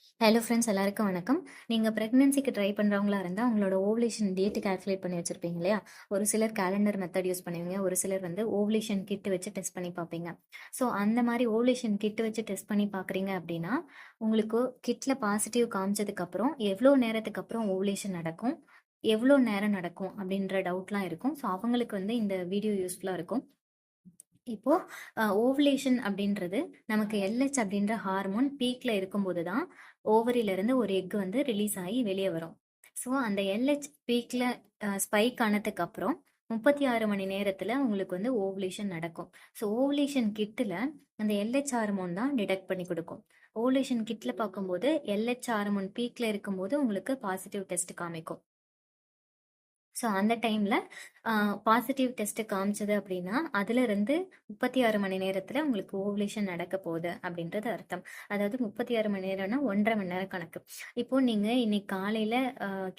Hello friends, எல்லாருக்கும் வணக்கம். நீங்கள் ப்ரெக்னென்சிக்கு ட்ரை பண்ணுறவங்களா இருந்தால் உங்களோட ஓவலேஷன் டேட்டு கால்குலேட் பண்ணி வச்சுருப்பீங்க இல்லையா? ஒரு சிலர் கேலண்டர் மெத்தட் யூஸ் பண்ணுவீங்க, ஒரு சிலர் வந்து ஓவலேஷன் கிட் வச்சு டெஸ்ட் பண்ணி பார்ப்பீங்க. ஸோ அந்த மாதிரி ஓவலேஷன் கிட் வச்சு டெஸ்ட் பண்ணி பார்க்குறீங்க அப்படின்னா, உங்களுக்கு கிட்டில் பாசிட்டிவ் காமிச்சதுக்கப்புறம் எவ்வளோ நேரத்துக்கு அப்புறம் ஓவலேஷன் நடக்கும், எவ்வளோ நேரம் நடக்கும் அப்படின்ற டவுட்லாம் இருக்கும். ஸோ அவங்களுக்கு வந்து இந்த வீடியோ யூஸ்ஃபுல்லாக இருக்கும். இப்போ ஓவுலேஷன் அப்படின்றது நமக்கு எல்ஹெச் அப்படின்ற ஹார்மோன் பீக்ல இருக்கும்போது தான் ஓவரியில இருந்து ஒரு எக் வந்து ரிலீஸ் ஆகி வெளியே வரும். ஸோ அந்த எல்ஹெச் பீக்ல ஸ்பைக் ஆனதுக்கு அப்புறம் 36 மணி நேரத்துல உங்களுக்கு வந்து ஓவுலேஷன் நடக்கும். ஸோ ஓவுலேஷன் கிட்ல அந்த எல்ஹெச் ஹார்மோன் தான் டிடெக்ட் பண்ணி கொடுக்கும். ஓவுலேஷன் கிட்ல பார்க்கும்போது எல்ஹெச் ஹார்மோன் பீக்ல இருக்கும்போது உங்களுக்கு பாசிட்டிவ் டெஸ்ட் காமிக்கும். ஸோ அந்த டைமில் பாசிட்டிவ் டெஸ்ட்டு காமிச்சது அப்படின்னா அதிலிருந்து 36 மணி நேரத்தில் உங்களுக்கு ஓவலேஷன் நடக்க போகுது அப்படின்றது அர்த்தம். அதாவது 36 மணி நேரம்னா 1.5 மணி நேரம் கணக்கு. இப்போ நீங்கள் இன்னைக்கு காலையில்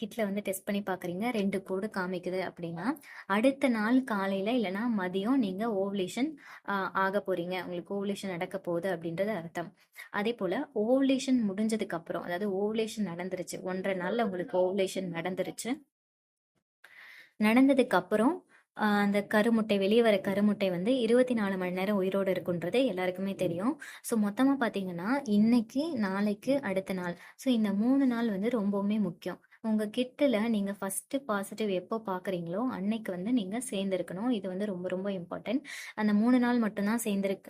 கிட்டில் வந்து டெஸ்ட் பண்ணி பார்க்குறீங்க, 2 கோடு காமிக்குது அப்படின்னா அடுத்த நாள் காலையில் இல்லைனா மதியம் நீங்கள் ஓவலேஷன் ஆக போகிறீங்க, உங்களுக்கு ஓவலேஷன் நடக்க போகுது அப்படின்றது அர்த்தம். அதே போல் ஓவலேஷன் முடிஞ்சதுக்கு அப்புறம், அதாவது ஓவலேஷன் நடந்துருச்சு, 1.5 நாளில் உங்களுக்கு ஓவலேஷன் நடந்துருச்சு. நடந்ததுக்கு அப்புறம் அந்த கருமுட்டை வெளியே வர கருமுட்டை வந்து 24 மணி நேரம் உயிரோடு இருக்குன்றது எல்லாருக்குமே தெரியும். ஸோ மொத்தமாக பார்த்தீங்கன்னா இன்னைக்கு, நாளைக்கு, அடுத்த நாள், ஸோ இந்த 3 நாள் வந்து ரொம்பவுமே முக்கியம். உங்கள் கிட்டில் நீங்கள் ஃபஸ்ட்டு பாசிட்டிவ் எப்போ பார்க்குறீங்களோ அன்னைக்கு வந்து நீங்கள் சேர்ந்துருக்கணும். இது வந்து ரொம்ப ரொம்ப இம்பார்ட்டன்ட். அந்த 3 நாள் மட்டும்தான்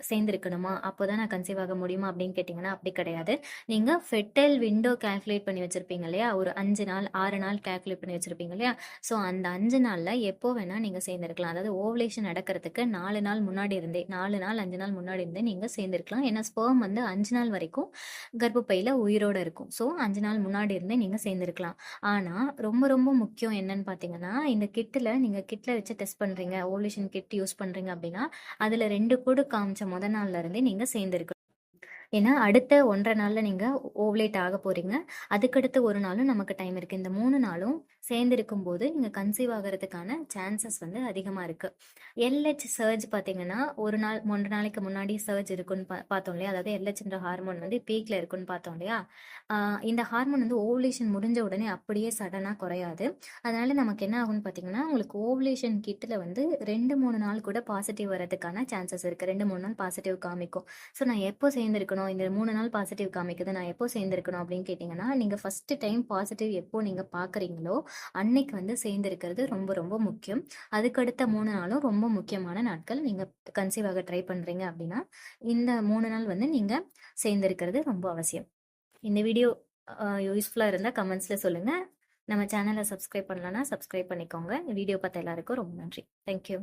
சேர்ந்துருக்கணுமா, அப்போ தான் நான் கன்சீவ் ஆக முடியுமா அப்படின்னு கேட்டிங்கன்னா அப்படி கிடையாது. நீங்கள் ஃபெர்டைல் விண்டோ கால்குலேட் பண்ணி வச்சுருப்பீங்க இல்லையா, ஒரு 5 நாள் 6 நாள் கால்குலேட் பண்ணி வச்சுருப்பீங்க இல்லையா. ஸோ அந்த 5 நாளில் எப்போ வேணால் நீங்கள் சேர்ந்துருக்கலாம். அதாவது ஓவலேஷன் நடக்கிறதுக்கு 4 நாள் முன்னாடி இருந்தே, 4 நாள் 5 நாள் முன்னாடி இருந்தே நீங்கள் சேர்ந்துருக்கலாம். ஏன்னா ஸ்பெர்ம் வந்து 5 நாள் வரைக்கும் கர்ப்பப்பையில் உயிரோடு இருக்கும். ஸோ 5 நாள் முன்னாடி இருந்தே நீங்கள் சேர்ந்துருக்கலாம். ஆனால் ரொம்ப ரொம்ப முக்கியம் என்னன்னு பார்த்தீங்கன்னா, இந்த கிட்டில் நீங்கள் கிட்டில் வச்சு டெஸ்ட் பண்ணுறீங்க, ஓவலேஷன் கிட் யூஸ் பண்ணுறீங்க அப்படின்னா அதில் 2 கோடு காமிச்ச நாள்ல இருந்தே நீங்கள் சேர்ந்துருக்கணும். ஏன்னா அடுத்த 1.5 நாள்ல நீங்க ஓவலேட் ஆக போறீங்க. அதுக்கடுத்து 1 நாளும் நமக்கு டைம் இருக்கு. இந்த 3 நாளும் சேர்ந்து இருக்கும்போது நீங்க கன்சீவ் ஆகுறதுக்கான சான்சஸ் வந்து அதிகமா இருக்கு. எல்ஹெச் சர்ஜ் பார்த்தீங்கன்னா, 1 நாள் 3 நாளைக்கு முன்னாடி சர்ஜ் இருக்குன்னு பார்த்தோம் இல்லையா? அதாவது எல்ஹெச்ன்ற ஹார்மோன் வந்து பீக்ல இருக்குன்னு பார்த்தோம் இல்லையா? இந்த ஹார்மோன் வந்து ஓவலேஷன் முடிஞ்ச உடனே அப்படியே சடனா குறையாது. அதனால நமக்கு என்ன ஆகும்னு பார்த்தீங்கன்னா, உங்களுக்கு ஓவலேஷன் கிட்ல வந்து 2, 3 நாள் கூட பாசிட்டிவ் வரதுக்கான சான்சஸ் இருக்கு. 2, 3 நாள் பாசிட்டிவ் காமிக்கும். ஸோ நான் எப்போ சேர்ந்திருக்கணும், இந்த 3 நாள் பாசிட்டிவ் காமிக்குது, நான் எப்போ சேர்ந்திருக்கணும் அப்படின்னு கேட்டிங்கன்னா, நீங்கள் ஃபஸ்ட்டு டைம் பாசிட்டிவ் எப்போ நீங்கள் பார்க்குறீங்களோ அன்னைக்கு வந்து சேர்ந்திருக்கிறது ரொம்ப ரொம்ப முக்கியம். அதுக்கடுத்த 3 நாளும் ரொம்ப முக்கியமான நாட்கள். நீங்கள் கன்சீவ் ஆக ட்ரை பண்ணுறீங்க அப்படின்னா இந்த 3 நாள் வந்து நீங்கள் சேர்ந்திருக்கிறது ரொம்ப அவசியம். இந்த வீடியோ யூஸ்ஃபுல்லாக இருந்தால் கமெண்ட்ஸில் சொல்லுங்கள். நம்ம சேனலை சப்ஸ்கிரைப் பண்ணலன்னா சப்ஸ்கிரைப் பண்ணிக்கோங்க. வீடியோ பார்த்த எல்லாருக்கும் ரொம்ப நன்றி. தேங்க்யூ.